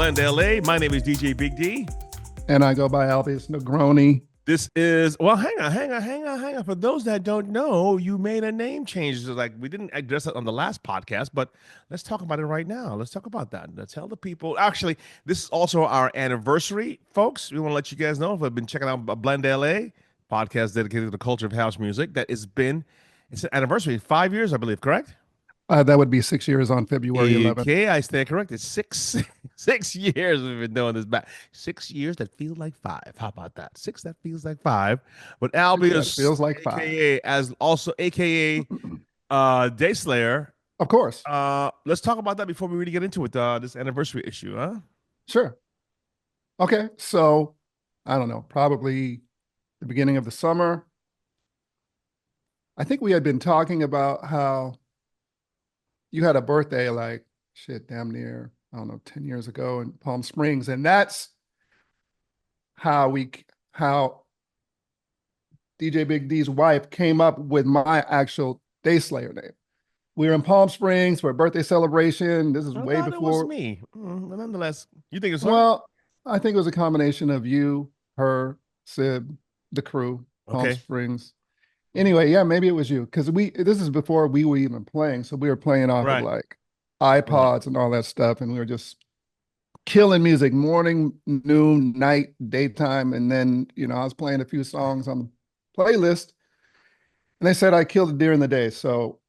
Blend LA. My name is DJ Big D. And I go by Albius Negroni. This is, well, hang on. For those that don't know, you made a name change. Like, we didn't address it on the last podcast, but let's talk about it right now. Let's talk about that. Let's tell the people. Actually, this is also our anniversary, folks. We want to let you guys know if you've been checking out Blend LA, podcast dedicated to the culture of house music. It's an anniversary, 5 years, I believe, correct? That would be 6 years on February 11th. Okay, I stand corrected. Six years we've been doing this back. 6 years that feel like five. How about that? Six that feels like five. But Albius feels like five. AKA Day Slayer. Of course. Let's talk about that before we really get into it. This anniversary issue, huh? Sure. Okay, so I don't know, probably the beginning of the summer. I think we had been talking about how you had a birthday like damn near, I don't know, 10 years ago in Palm Springs. And that's how DJ Big D's wife came up with my actual Day Slayer name. We were in Palm Springs for a birthday celebration. This is way before. It was me. Nonetheless, you think it's well, I think it was a combination of you, her, Sib, the crew, Palm Springs. Anyway, yeah, maybe it was you, because this is before we were even playing, so we were playing off of like iPods and all that stuff, and we were just killing music, morning, noon, night, daytime, and then I was playing a few songs on the playlist, and they said I killed a deer in the day, so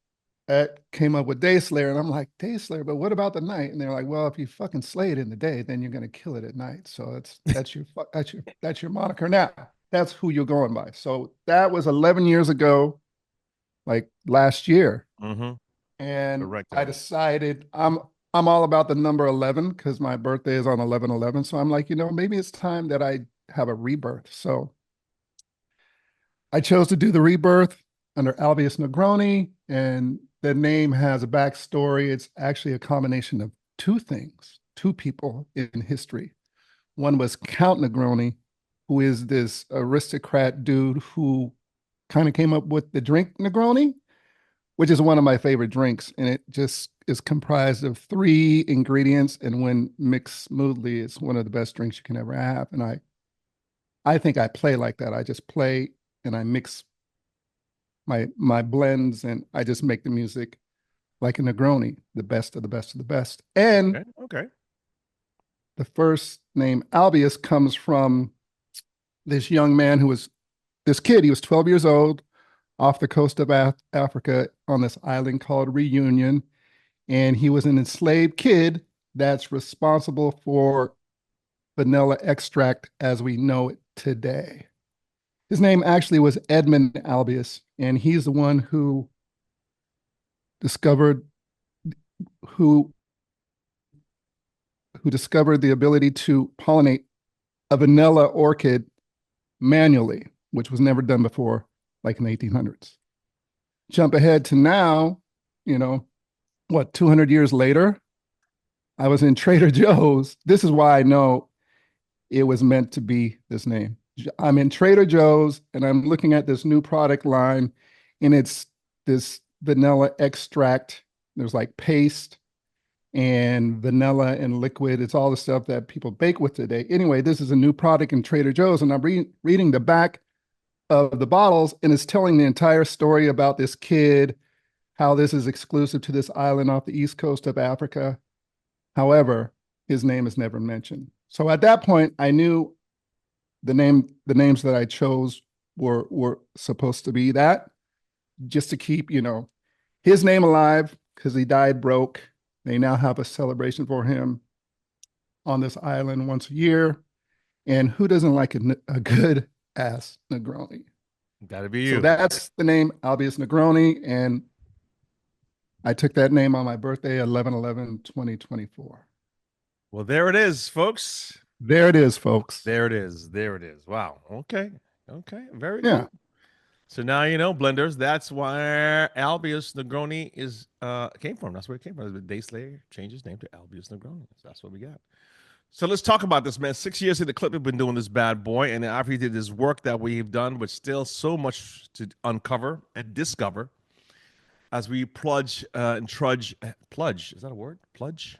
that came up with Day Slayer, and I'm like, Day Slayer, but what about the night? And they're like, well, if you fucking slay it in the day, then you're gonna kill it at night, so that's your moniker now. That's who you're going by. So that was 11 years ago, like last year. Mm-hmm. And correct. I decided I'm all about the number 11 because my birthday is on 11/11. So I'm like, maybe it's time that I have a rebirth. So I chose to do the rebirth under Albius Negroni, and the name has a backstory. It's actually a combination of two things, two people in history. One was Count Negroni, who is this aristocrat dude who kind of came up with the drink Negroni, which is one of my favorite drinks. And it just is comprised of 3 ingredients. And when mixed smoothly, it's one of the best drinks you can ever have. And I think I play like that. I just play and I mix my blends, and I just make the music like a Negroni, the best of the best of the best. And okay. The first name Albius comes from this young man he was 12 years old off the coast of Africa on this island called Reunion. And he was an enslaved kid that's responsible for vanilla extract as we know it today. His name actually was Edmund Albius, and he's the one who discovered the ability to pollinate a vanilla orchid manually, which was never done before, like in the 1800s. Jump ahead to now, 200 years later, I was in Trader Joe's. This is why I know it was meant to be this name. I'm in Trader Joe's and I'm looking at this new product line, and it's this vanilla extract. There's like paste and vanilla and liquid. It's all the stuff that people bake with today. Anyway, this is a new product in Trader Joe's, and I'm reading the back of the bottles, and it's telling the entire story about this kid, how this is exclusive to this island off the east coast of Africa. However, his name is never mentioned. So at that point, I knew the names that I chose were supposed to be that, just to keep, his name alive, because he died broke. They now have a celebration for him on this island once a year. And who doesn't like a good ass Negroni? Gotta be you. So that's the name, Albius Negroni. And I took that name on my birthday, 11/11/2024. Well, there it is, folks. There it is, folks. There it is. Wow. Okay. Very good. So now blenders. That's where Albius Negroni came from. That's where it came from. Day Slayer changed his name to Albius Negroni. So that's what we got. So let's talk about this, man. 6 years in the clip, we've been doing this bad boy, and after he did this work that we've done, but still so much to uncover and discover as we plunge and trudge. Pludge, is that a word? Pludge?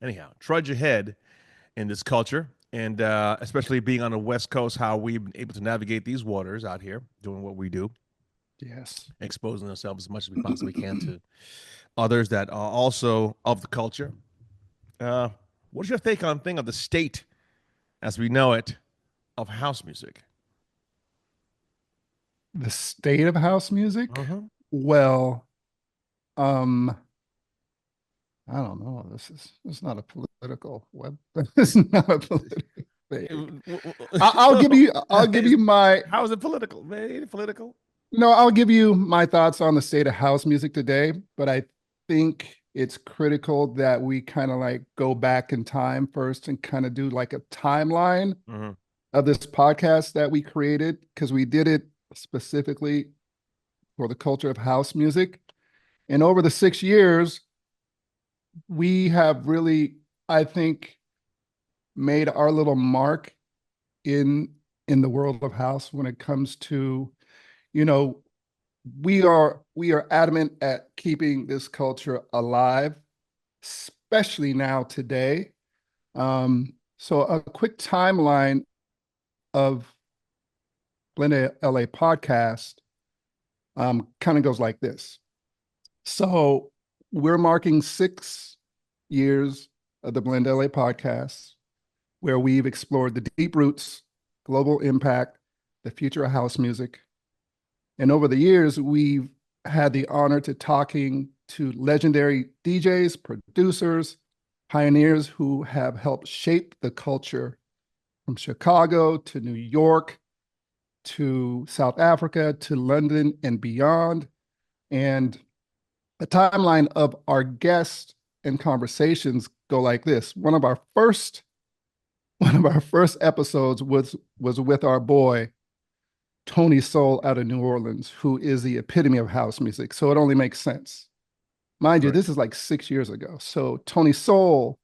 Anyhow, trudge ahead in this culture, and especially being on the West Coast, how we've been able to navigate these waters out here, doing what we do, Yes. exposing ourselves as much as we possibly can to others that are also of the culture. Uh, what's your take on thing of the state as we know it of house music? The state of house music? Uh-huh. Well, um, I don't know. This is not a political web. This is not a political thing. I'll give you my How is it political? Man, ain't it political? no, I'll give you my thoughts on the state of house music today, but I think it's critical that we kind of like go back in time first and kind of do like a timeline Mm-hmm. of this podcast that we created because we did it specifically for the culture of house music. And over the 6 years, we have really, I think, made our little mark in the world of house when it comes to, you know, we are adamant at keeping this culture alive, especially now today. So a quick timeline of Blend LA podcast kind of goes like this. So we're marking 6 years of the Blend LA podcast, where we've explored the deep roots, global impact, the future of house music. And over the years, we've had the honor to talking to legendary DJs, producers, pioneers who have helped shape the culture from Chicago to New York to South Africa to London and beyond. And the timeline of our guests and conversations go like this. One of our first episodes was with our boy Tony Soul out of New Orleans, who is the epitome of house music. So it only makes sense. Mind you, Right. this is like 6 years ago. So Tony Soul,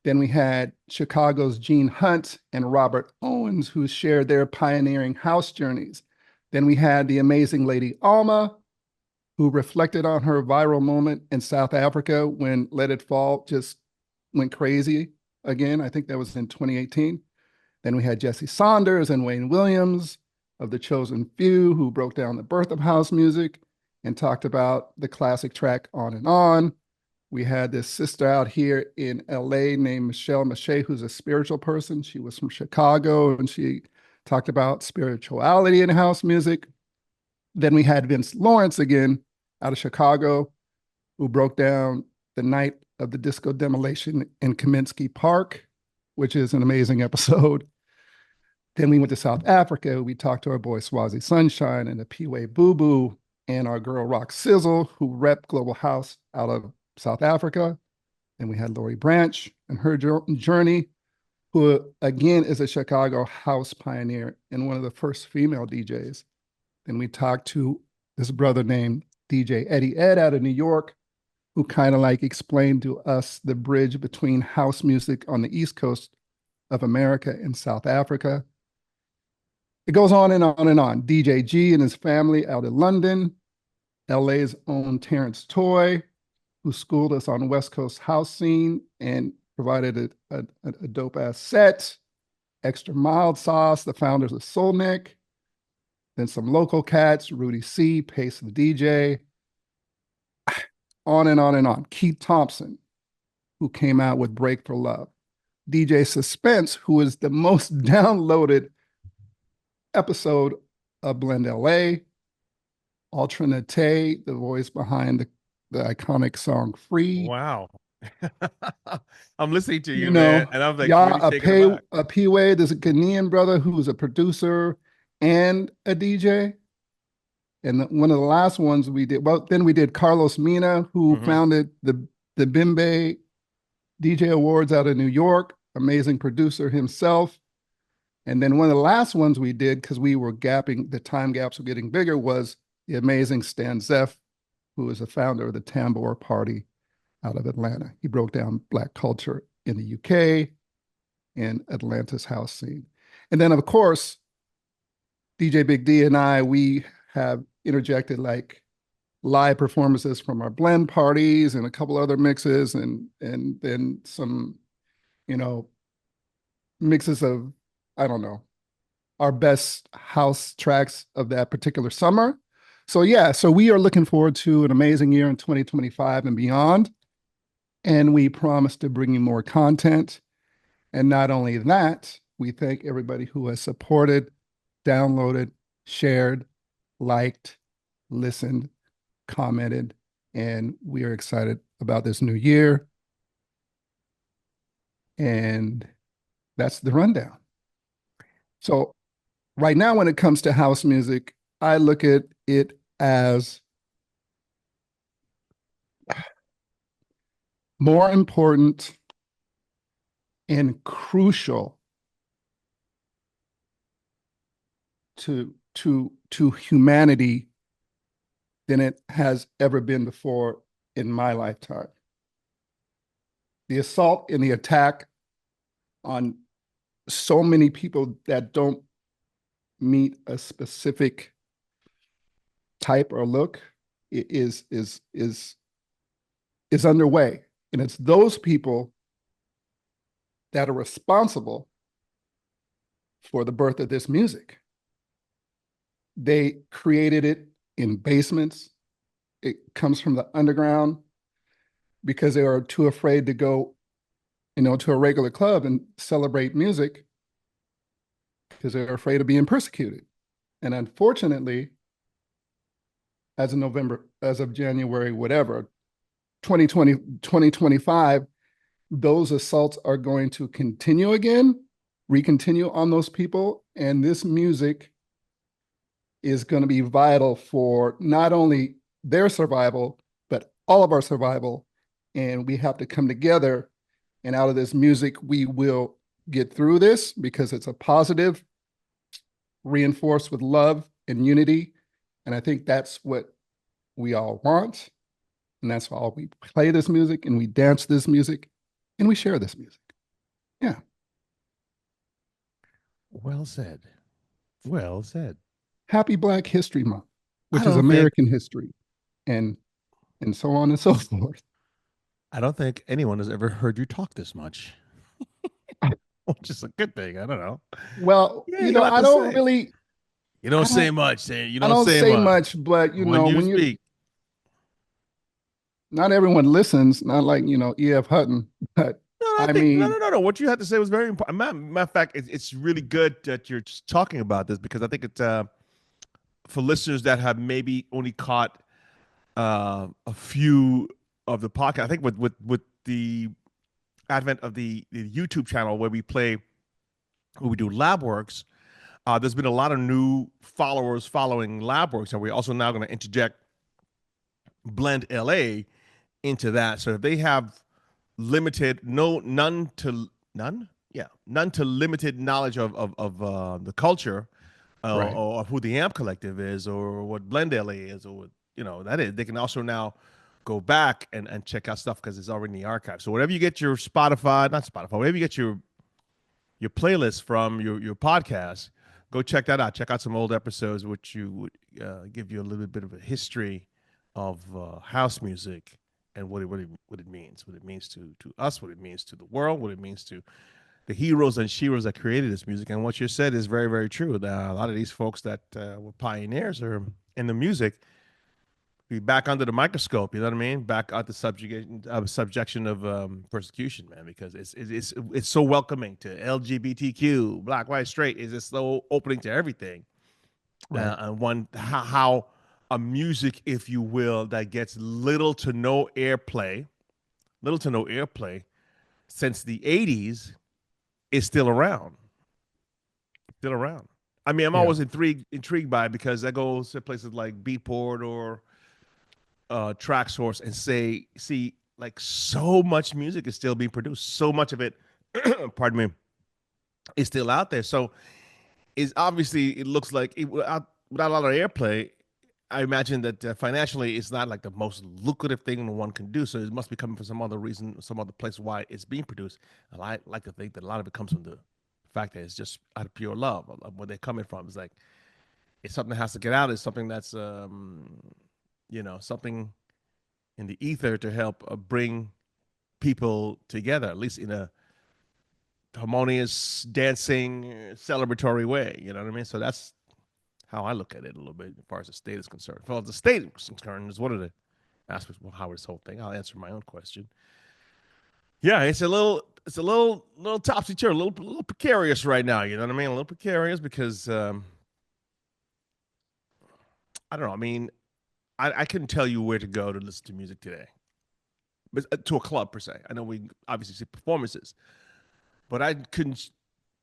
then we had Chicago's Gene Hunt and Robert Owens, who shared their pioneering house journeys. Then we had the amazing lady Alma, who reflected on her viral moment in South Africa when Let It Fall just went crazy again. I think that was in 2018. Then we had Jesse Saunders and Wayne Williams of The Chosen Few, who broke down the birth of house music and talked about the classic track On and On. We had this sister out here in LA named Michelle Mache, who's a spiritual person. She was from Chicago and she talked about spirituality in house music. Then we had Vince Lawrence again out of Chicago, who broke down the night of the disco demolition in Kaminsky Park, which is an amazing episode. Then we went to South Africa. We talked to our boy Swazi Sunshine and Apiwe Bubu and our girl Roxcizzle, who rep Global House out of South Africa. Then we had Lori Branch and her journey, who again is a Chicago house pioneer and one of the first female DJs. Then we talked to this brother named DJ Eddie Ed out of New York, who kind of like explained to us the bridge between house music on the East Coast of America and South Africa. It goes on and on and on. DJ G and his family out in London, LA's own Terrence Toy, who schooled us on West Coast house scene and provided a dope ass set. Extra Mild Sauce, the founders of Soulnick. Then some local cats, Rudy C, Pace the DJ. On and on and on. Keith Thompson, who came out with Break for Love. DJ Suspense, who is the most downloaded episode of Blend LA. Ultra Naté, the voice behind the iconic song Free. Wow. I'm listening to you, You man, know, and I'm like Yah really taken aback. Appiwe, there's a Ghanaian brother who's a producer and a DJ. And one of the last ones we did, well, then we did Carlos Mena, who founded the Bimbe DJ Awards out of New York, amazing producer himself. And then one of the last ones we did, because we were gapping, the time gaps were getting bigger, was the amazing Stan Zeff, who is the founder of the Tambor Party out of Atlanta. He broke down Black culture in the UK and Atlanta's house scene. And then, of course, DJ Big D and I, we have interjected like live performances from our blend parties and a couple other mixes and then some, you know, mixes of, I don't know, our best house tracks of that particular summer. So yeah, so we are looking forward to an amazing year in 2025 and beyond. And we promise to bring you more content. And not only that, we thank everybody who has supported, downloaded, shared, liked, listened, commented, and we are excited about this new year. And that's the rundown. So right now, when it comes to house music, I look at it as more important and crucial to humanity than it has ever been before in my lifetime. The assault and the attack on so many people that don't meet a specific type or look is underway. And it's those people that are responsible for the birth of this music. They created it in basements. It comes from the underground because they are too afraid to go, to a regular club and celebrate music because they're afraid of being persecuted. And unfortunately, as of January, whatever, 2025, those assaults are going to continue again, recontinue on those people. And this music is going to be vital for not only their survival, but all of our survival. And we have to come together. And out of this music, we will get through this because it's a positive, reinforced with love and unity. And I think that's what we all want. And that's why we play this music and we dance this music and we share this music. Yeah. Well said. Well said. Happy Black History Month, I which is don't think American history, and so on and so forth. I don't think anyone has ever heard you talk this much, which is a good thing. I don't know. Well, Yeah, you got a lot I to don't say. really, You don't I say don't, much. Say you I don't don't say say much. much, but When you speak, not everyone listens, not like, E.F. Hutton, but no, I I think no, mean, no, no, no. What you had to say was very important. Matter of fact, it's really good that you're just talking about this because I think it's for listeners that have maybe only caught a few of the podcast. I think with the advent of the YouTube channel where we do lab works, there's been a lot of new followers following lab works, and we're also now going to interject Blend LA into that. So if they have limited, no, none to limited knowledge of the culture right, or of who the Amp Collective is or what Blend LA is or what that is, they can also now go back and check out stuff because it's already in the archive. So whatever you get your Spotify, not Spotify, whatever you get your playlist from your podcast, go check that out. Check out some old episodes, which you would give you a little bit of a history of house music and what it means to us, what it means to the world, what it means to the heroes and sheroes that created this music. And what you said is very, very true. A lot of these folks that were pioneers or in the music be back under the microscope. You know what I mean? Back at the subjection of persecution, man, because it's so welcoming to LGBTQ, black, white, straight. Is it's so opening to everything. right, And one how a music, if you will, that gets little to no airplay since the '80s is still around, still around. I mean, I'm yeah, always intrigued by it because that goes to places like Beatport or track source and see, like so much music is still being produced. So much of it, pardon me, is still out there. So is obviously it looks like without a lot of airplay. I imagine that financially it's not like the most lucrative thing one can do. So it must be coming from some other reason, some other place why it's being produced. And I like to think that a lot of it comes from the fact that it's just out of pure love of where they're coming from. It's like it's something that has to get out. It's something that's something in the ether to help bring people together, at least in a harmonious, dancing, celebratory way. You know what I mean? So that's how I look at it a little bit as far as the state is concerned. As far as the state is concerned, is one of the aspects of how this whole thing. I'll answer my own question. Yeah, little topsy turvy, little precarious right now. You know what I mean? A little precarious because I don't know. I mean, I couldn't tell you where to go to listen to music today, but to a club per se. I know we obviously see performances, but I couldn't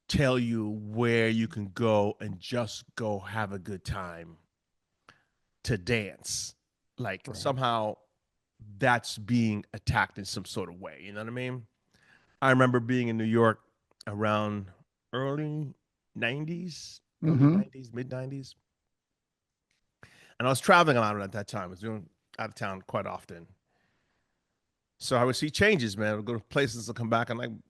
tell you where you can go and just go have a good time to dance. Like Right. somehow that's being attacked in some sort of way. You know what I mean? I remember being in New York around early 90s, early Mm-hmm. 90s, mid 90s. And I was traveling a lot at that time. I was doing out of town quite often. So I would see changes, man. I would go to places and come back and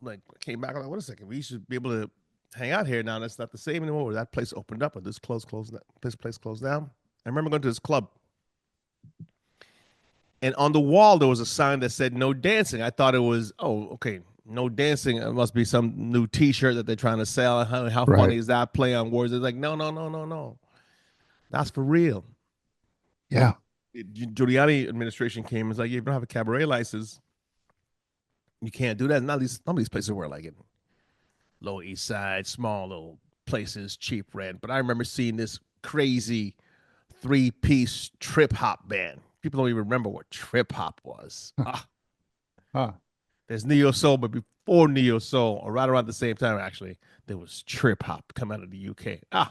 like came back. I'm like, wait a second, we should be able to hang out here now. That's not the same anymore. That place opened up, or this place closed down. I remember going to this club, and on the wall there was a sign that said "No dancing." I thought it was, oh, okay, no dancing. It must be some new T-shirt that they're trying to sell. How Right. funny is that? Play on words. It's like, no, no, no, no, no. That's for real. Yeah. Giuliani administration came and was like, you don't have a cabaret license. You can't do that. None of these places were like in Lower East Side, small little places, cheap rent. But I remember seeing this crazy three-piece trip hop band. People don't even remember what trip hop was. Huh. There's neo soul, but before neo soul, or right around the same time, actually, there was trip hop come out of the UK. Mm.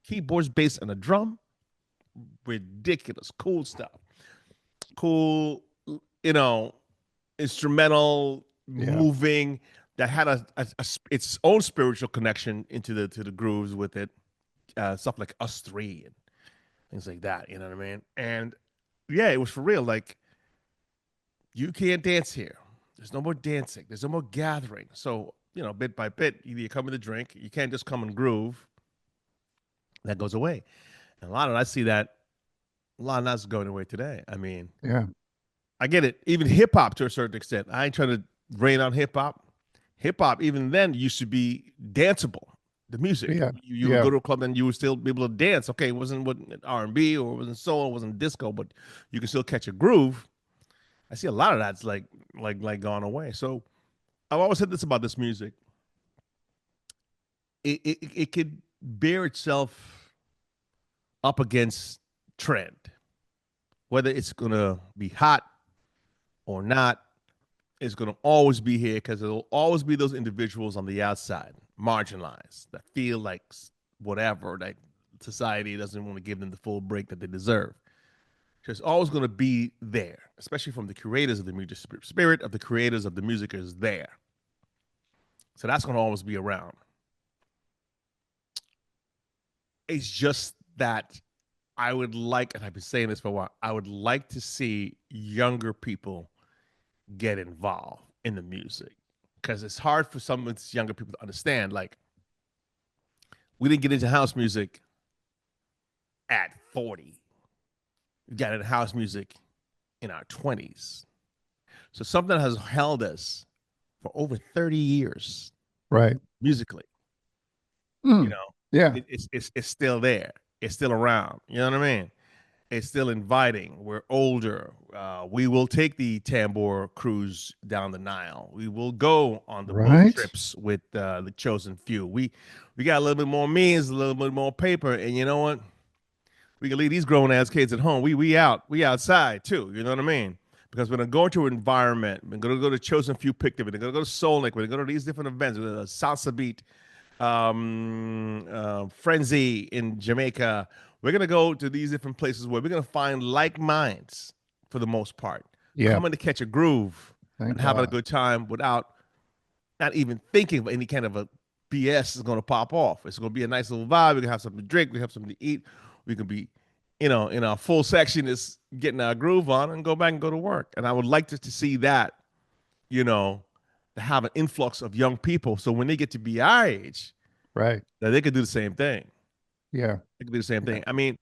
Keyboards based on a drum, ridiculous, cool stuff. Cool, you know, instrumental, Yeah. moving that had its own spiritual connection into the to the grooves with it. Stuff like Us Three and things like that. You know what I mean? And yeah, it was for real. Like you can't dance here. There's no more dancing. There's no more gathering. So bit by bit, either you come with a drink. You can't just come and groove. That goes away. And I see that a lot of that's going away today. I mean, Yeah. I get it. Even hip hop to a certain extent. I ain't trying to rain on hip hop. Hip hop, even then, used to be danceable. The music, Yeah. you would Yeah. go to a club and you would still be able to dance. Okay, it wasn't what R&B or it wasn't soul, it wasn't disco, but you can still catch a groove. I see a lot of that's like gone away. So I've always said this about this music. It could bear itself up against trend, whether it's gonna be hot or not. It's going to always be here because there'll always be those individuals on the outside, marginalized, that feel like whatever, that society doesn't want to give them the full break that they deserve. So it's always going to be there, especially from the creators of the music. Spirit of the creators of the music is there. So that's going to always be around. It's just that I would like, and I've been saying this for a while, I would like to see younger people get involved in the music because it's hard for some of these younger people to understand. Like, we didn't get into house music at 40. We got into house music in our 20s. So something has held us for over 30 years Right. musically. You Mm. know, Yeah. it's still there. It's still around. You know what I mean? It's still inviting. We're older. We will take the Tambor cruise down the Nile. We will go on the boat Right. trips with the chosen few. We got a little bit more means, a little bit more paper, and you know what? We can leave these grown ass kids at home. We outside too. You know what I mean? Because we're gonna go into an environment. We're gonna go to chosen few picnic. We're gonna go to Solnik. We're gonna go to these different events. We're gonna salsa beat, frenzy in Jamaica. We're gonna go to these different places where we're gonna find like minds for the most part, Yeah. coming to catch a groove Thank and having a God. good time without not even thinking of any kind of a BS is gonna pop off. It's gonna be a nice little vibe. We can have something to drink. We have something to eat. We can be, in our full section is getting our groove on and go back and go to work. And I would like to see that, you know, to have an influx of young people. So when they get to be our age, Right. that they could do the same thing. Yeah. They could do the same Yeah. thing. I mean,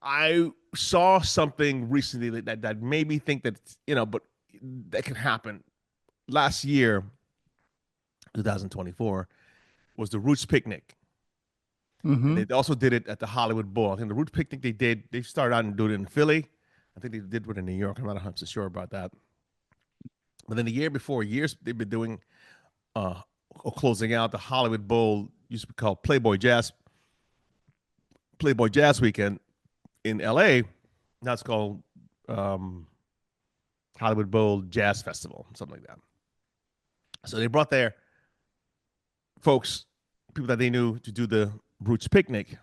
I saw something recently that made me think that, but that can happen last year, 2024, was the Roots Picnic. And Mm-hmm. they also did it at the Hollywood Bowl. I think the Roots Picnic they started out and do it in Philly. I think they did one in New York. I'm not 100% sure about that. But then the year before, years they've been doing or closing out the Hollywood Bowl, used to be called Playboy Jazz Weekend in LA. Now it's called um, Hollywood Bowl Jazz Festival, something like that. So they brought their folks, people that they knew, to do the Roots Picnic.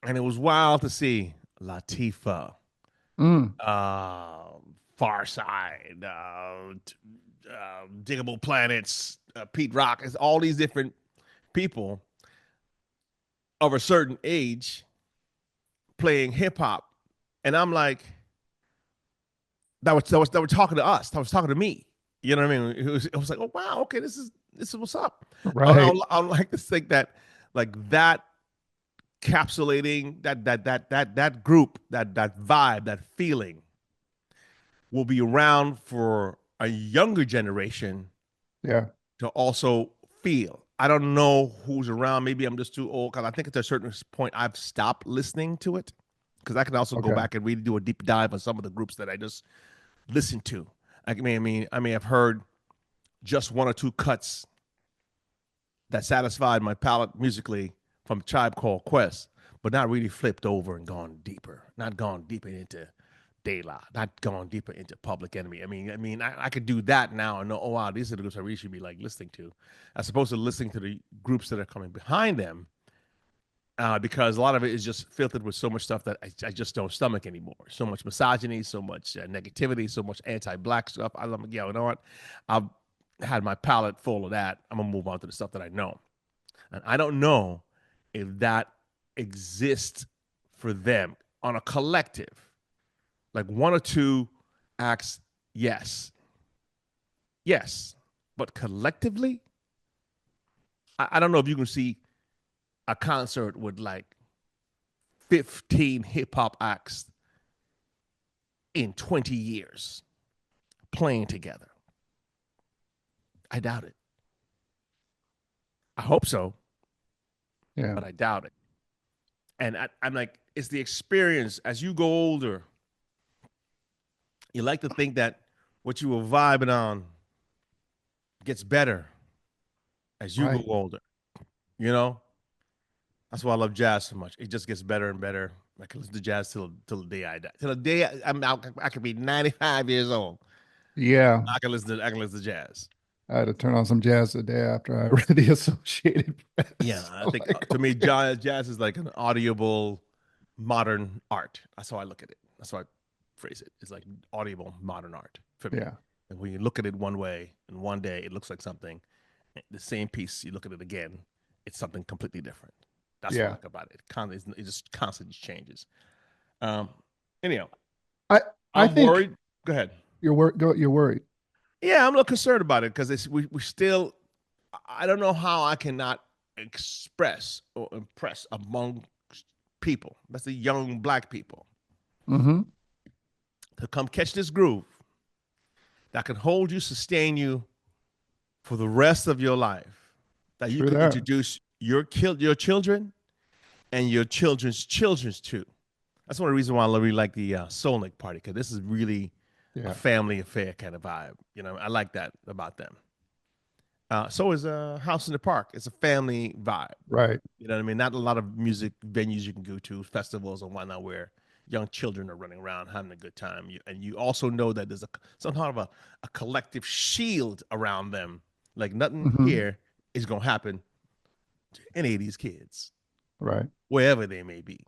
And it was wild to see Latifah, Mm. Far Side, Diggable Planets, Pete Rock, it's all these different people of a certain age playing hip hop. And I'm like, that were talking to us. That was talking to me. You know what I mean? It was like, oh wow, okay, this is what's up. Right. I like to think that like that capsulating that group, that vibe, that feeling will be around for a younger generation Yeah. to also feel. I don't know who's around. Maybe I'm just too old because I think at a certain point I've stopped listening to it because I can also go Okay. back and really do a deep dive on some of the groups that I just listened to. I may have heard just one or two cuts that satisfied my palate musically from Tribe Called Quest, but not really flipped over and gone deeper, not gone deeper into De La, not gone deeper into Public Enemy. I could do that now and know, oh wow, these are the groups I really should be like listening to, as opposed to listening to the groups that are coming behind them, because a lot of it is just filtered with so much stuff that I just don't stomach anymore. So much misogyny, so much negativity, so much anti-black stuff. I love, yeah, you know what? I've had my palate full of that. I'm gonna move on to the stuff that I know, and I don't know if that exists for them on a collective. Like one or two acts, yes, yes, but collectively, I don't know if you can see a concert with like 15 hip hop acts in 20 years playing together. I doubt it. I hope so, Yeah. but I doubt it. And I'm like, it's the experience as you go older. You like to think that what you were vibing on gets better as you go Right. older. You know, that's why I love jazz so much. It just gets better and better. I can listen to jazz till the day I die. Till the day I'm out, I could be 95 years old. Yeah. I can listen to jazz. I had to turn on some jazz the day after I read the Associated Yeah, Press. I I'm think like, to me, okay. jazz is like an audible modern art. That's how I look at it. That's how I phrase it. It's like audible modern art for me. Yeah. And when you look at it one way, and one day it looks like something, the same piece, you look at it again, it's something completely different. That's what I Yeah. like about it. It just constantly changes. Um, anyhow, I I I'm think worried. Go ahead. you're worried. Yeah, I'm a little concerned about it because we still. I don't know how I cannot express or impress among people. That's the young black people Mm-hmm. to come catch this groove that can hold you, sustain you for the rest of your life. That you True could that. introduce your children and your children's children's too. That's one of the reasons why I really like the Solnick party because this is really a Yeah. family affair kind of vibe. You know, I like that about them. So is a House in the Park. It's a family vibe. Right. You know what I mean? Not a lot of music venues you can go to, festivals and whatnot, where young children are running around having a good time. And you also know that there's some kind of a collective shield around them. Like nothing Mm-hmm. here is going to happen to any of these kids, Right. wherever they may be,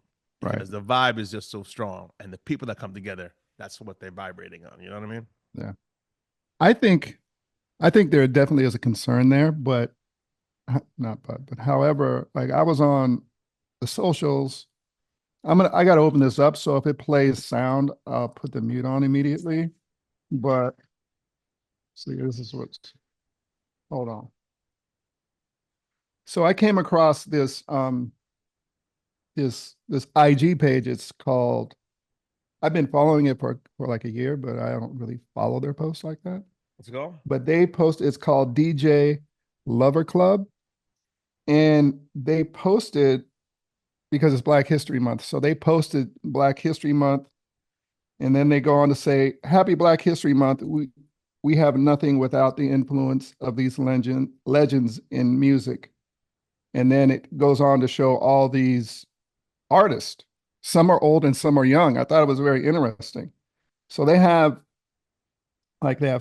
Right. because the vibe is just so strong. And the people that come together, that's what they're vibrating on. You know what I mean? Yeah. I think I think there definitely is a concern there, but not but however, like I was on the socials. I gotta open this up. So if it plays sound, I'll put the mute on immediately. But see, this is what's hold on. So I came across this IG page. It's called I've been following it for like a year, but I don't really follow their posts like that. Let's go. but they posted, it's called DJ Lover Club. And they posted, because it's Black History Month. So they posted Black History Month. And then they go on to say, Happy Black History Month. We have nothing without the influence of these legends in music. And then it goes on to show all these artists. Some are old and some are young. I thought it was very interesting. So they have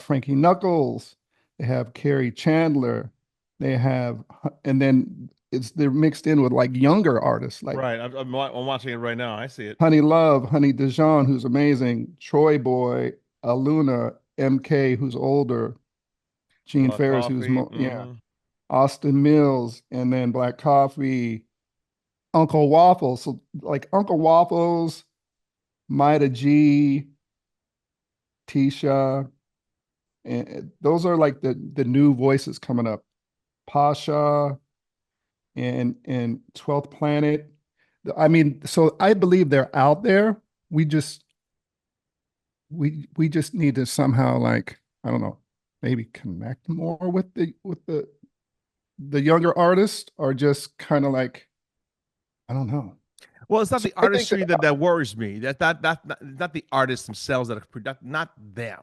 Frankie Knuckles, they have Carrie Chandler, they have, and then they're mixed in with like younger artists like Right. I'm watching it right now. I see it. Honey Love, Honey Dijon, who's amazing, Troy Boy, Aluna, MK, who's older, Gene Black Ferris, who's Coffee. yeah, Austin Mills, and then Black Coffee, Uncle Waffles. So like Uncle Waffles, Mida G, Tisha, and those are like the new voices coming up. Pasha and 12th Planet. I mean, so I believe they're out there. We just need to somehow, like, I don't know, maybe connect more with the younger artists, or just kind of like, I don't know. Well, it's not So the I think artistry that worries me. Not the artists themselves that are not them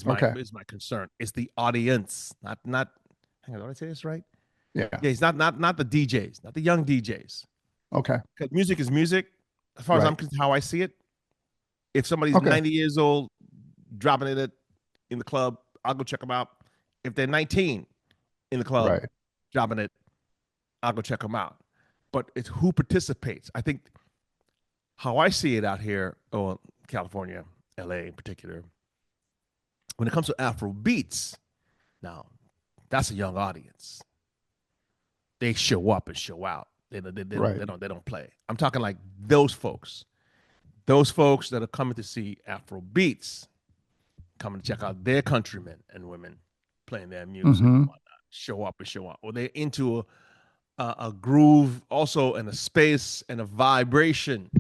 okay, is my concern. It's the audience. Not hang on, did I say this right? yeah, Yeah, it's not the DJs, not the young DJs. okay, Because music is music, as far as right, I'm concerned, how I see it. If somebody's okay, 90 years old dropping it in the club, I'll go check them out. If they're 19 in the club right, dropping it, I'll go check them out. But it's who participates. I think how I see it out here, or California, LA in particular, when it comes to Afro beats, now that's a young audience. They show up and show out. right, They don't play. I'm talking like those folks that are coming to see Afro beats, coming to check out their countrymen and women playing their music and mm-hmm, whatnot, show up and show out. Or they're into a groove also, and a space and a vibration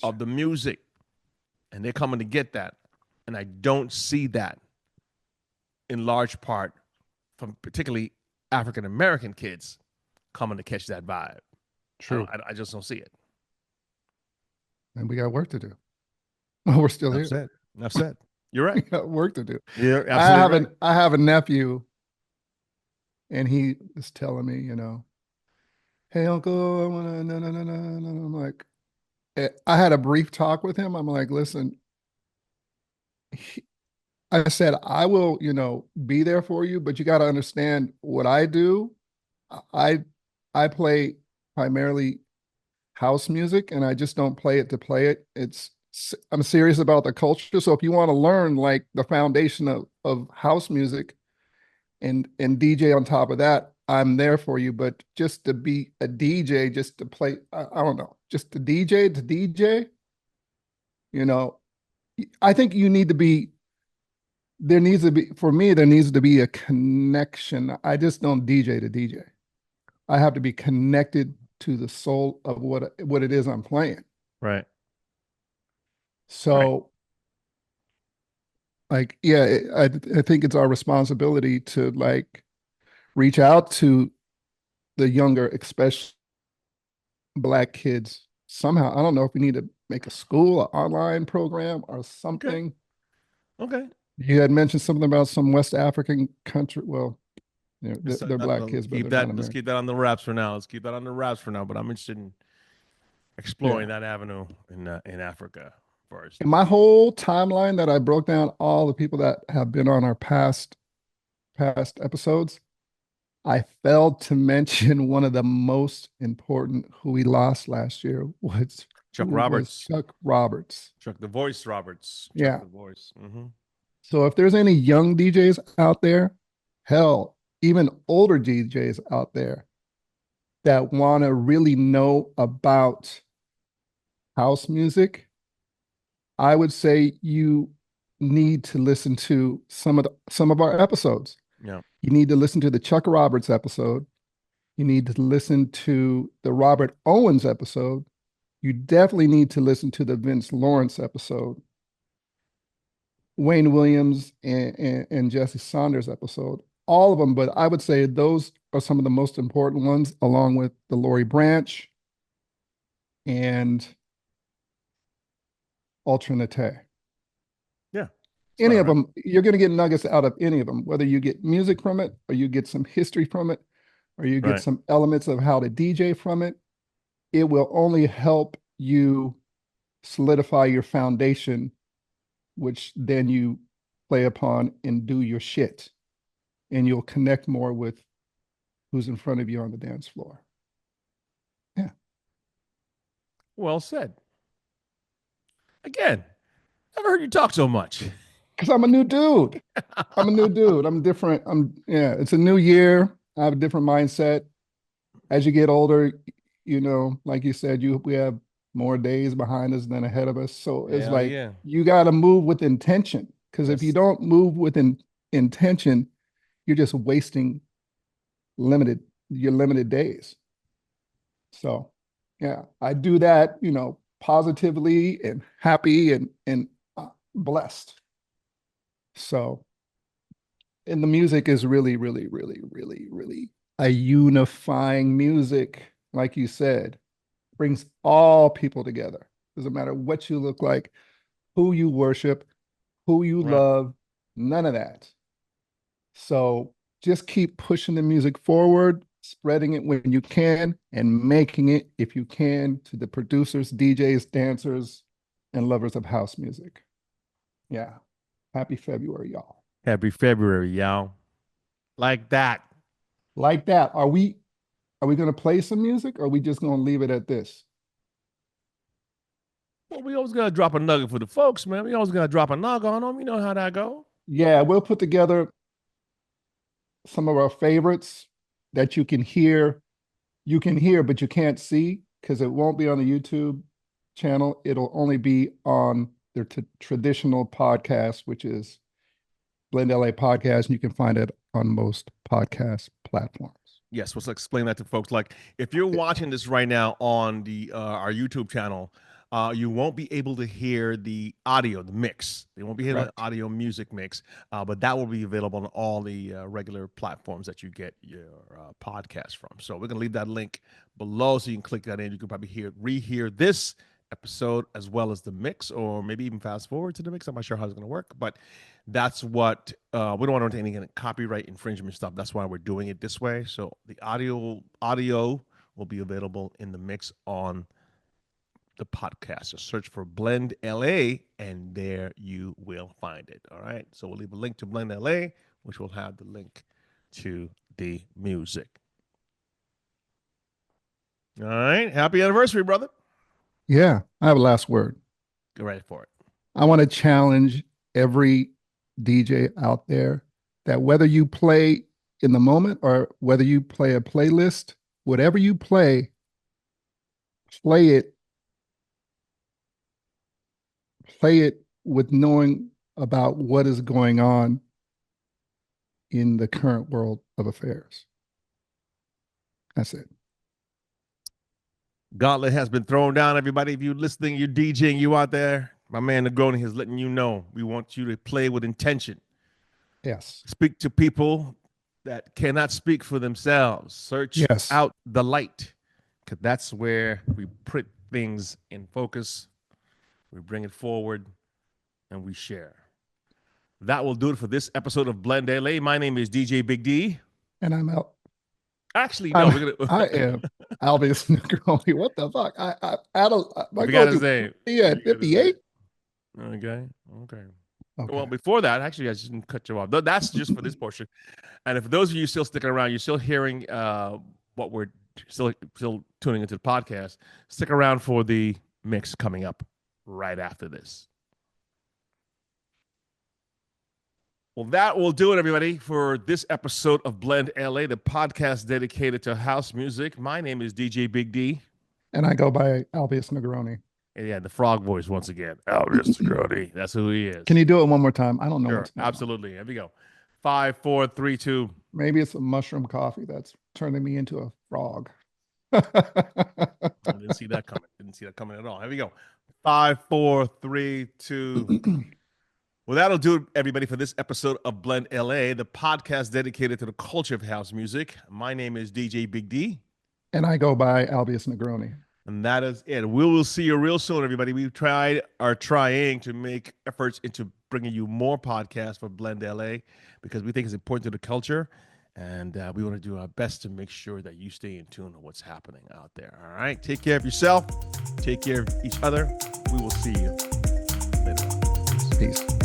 of the music, and they're coming to get that. And I don't see that in large part from particularly African American kids coming to catch that vibe. true. I just don't see it. And we got work to do. We're still Enough here. said. Enough said. You're We right. got work to do. You're absolutely right. I have a nephew, and he is telling me, hey uncle, I wanna no no no no no. I'm like, I had a brief talk with him. I'm like, listen, I said I will, be there for you, but you got to understand what I do. I I play primarily house music, and I just don't play it to play it. I'm serious about the culture. So if you want to learn like the foundation of house music and DJ on top of that, I'm there for you. But just to be a DJ, just to play, I don't know, just to DJ, you know, I think you need to be, there needs to be, for me, there needs to be a connection. I just don't DJ to DJ. I have to be connected to the soul of what it is I'm playing. Right. Right. So, like, yeah, I think it's our responsibility to like reach out to the younger, especially Black kids somehow. I don't know if we need to make a school, an online program, or Okay. something. Okay. You had mentioned something about some West African country. Well, they're Black kids, but Keep they're not that. Let's American. keep that on the wraps for now. Let's keep that on the wraps for now. But I'm interested in exploring Yeah. that avenue in Africa first. In my whole timeline that I broke down all the people that have been on our past episodes, I failed to mention one of the most important who we lost last year Chuck Roberts. Chuck Roberts. Chuck the Voice Roberts. Chuck Yeah. the Voice. Mm-hmm. So if there's any young DJs out there, hell, even older DJs out there that want to really know about house music, I would say you need to listen to some of our episodes. Yeah. You need to listen to the Chuck Roberts episode. You need to listen to the Robert Owens episode. You definitely need to listen to the Vince Lawrence episode. Wayne Williams and Jesse Saunders episode. All of them, but I would say those are some of the most important ones, along with the Lori Branch and Ultra Naté. Yeah. Any of them, you're going to get nuggets out of any of them, whether you get music from it, or you get some history from it, or you get some elements of how to DJ from it. It will only help you solidify your foundation, which then you play upon and do your shit. And you'll connect more with who's in front of you on the dance floor. Yeah. Well said. Again, never heard you talk so much. Because I'm a new dude. I'm a new dude. I'm different. It's a new year. I have a different mindset. As you get older, like you said, we have more days behind us than ahead of us. So it's you got to move with intention. Because if you don't move with intention, you're just wasting your limited days. So, yeah, I do that, positively and happy and blessed. So, and the music is really, really, really, really, really a unifying music, like you said, brings all people together. Doesn't matter what you look like, who you worship, who you love, none of that. So just keep pushing the music forward, spreading it when you can, and making it, if you can, to the producers, DJs, dancers, and lovers of house music. Yeah. Happy February, y'all. Happy February, y'all. Like that. Like that. Are we going to play some music, or are we just going to leave it at this? Well, we always got to drop a nugget for the folks, man. We always got to drop a nugget on them. You know how that go. Yeah, we'll put together some of our favorites that you can hear, but you can't see because it won't be on the YouTube channel. It'll only be on their traditional podcast, which is Blend LA Podcast, and you can find it on most podcast platforms. Yes, let's explain that to folks. Like, if you're watching this right now on the our YouTube channel, you won't be able to hear the audio, the mix. They won't be hearing the audio music mix, but that will be available on all the regular platforms that you get your podcast from. So we're gonna leave that link below, so you can click that in. You can probably rehear this episode as well as the mix, or maybe even fast forward to the mix. I'm not sure how it's gonna work, but that's what we don't want to do any copyright infringement stuff. That's why we're doing it this way. So the audio will be available in the mix on the podcast. So search for Blend LA, and there you will find it. All right. So we'll leave a link to Blend LA, which will have the link to the music. All right. Happy anniversary, brother. Yeah, I have a last word. Go right for it. I want to challenge every DJ out there that whether you play in the moment or whether you play a playlist, whatever you play it with knowing about what is going on in the current world of affairs. That's it. Gauntlet has been thrown down, everybody. If you're listening, you're DJing, you out there, my man Negroni is letting you know we want you to play with intention. Yes. Speak to people that cannot speak for themselves. Search out the light, because that's where we put things in focus. We bring it forward, and we share. That will do it for this episode of Blend LA. My name is DJ Big D. And I'm out. Actually, no, I am Alvis Negroni. What the fuck? I got his name. Yeah, 58. Okay. Well, before that, actually, I just didn't cut you off. That's just for this portion. And for those of you still sticking around, you're still hearing what we're still tuning into the podcast. Stick around for the mix coming up right after this. Well, that will do it, everybody, for this episode of Blend LA, the podcast dedicated to house music. My name is DJ Big D. And I go by Alvis Negroni. Yeah, the frog voice once again. Alvis Negroni. That's who he is. Can you do it one more time? I don't know. Sure, absolutely. Here we go. 5, 4, 3, 2. Maybe it's a mushroom coffee that's turning me into a frog. I didn't see that coming. Didn't see that coming at all. Here we go. 5, 4, 3, 2. Well, that'll do it, everybody, for this episode of Blend LA, the podcast dedicated to the culture of house music. My name is DJ Big D. And I go by Albius Negroni. And that is it. We will see you real soon, everybody. We've trying to make efforts into bringing you more podcasts for Blend LA because we think it's important to the culture. And we want to do our best to make sure that you stay in tune with what's happening out there. All right. Take care of yourself. Take care of each other. We will see you later. Peace.